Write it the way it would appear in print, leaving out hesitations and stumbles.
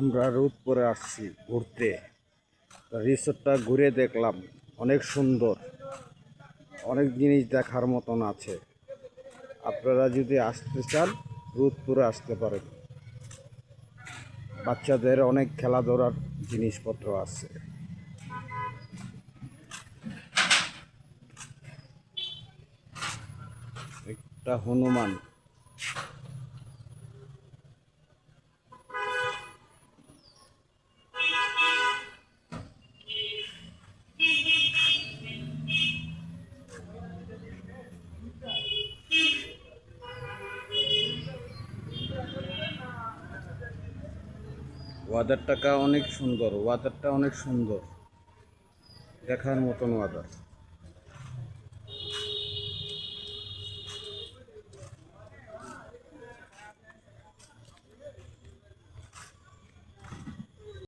আমরা রোদপুরে আসছি ঘুরতে। রিসোর্টটা ঘুরে দেখলাম, অনেক সুন্দর, অনেক জিনিস দেখার মতন আছে। আপনারা যদি আসতে চান রোদপুরে আসতে পারেন। বাচ্চাদের অনেক খেলাধুলার জিনিসপত্র আছে। একটা হনুমান, ওয়াদারটা অনেক সুন্দর, ওয়াদারটা অনেক সুন্দর, দেখার মতন ওয়াদার।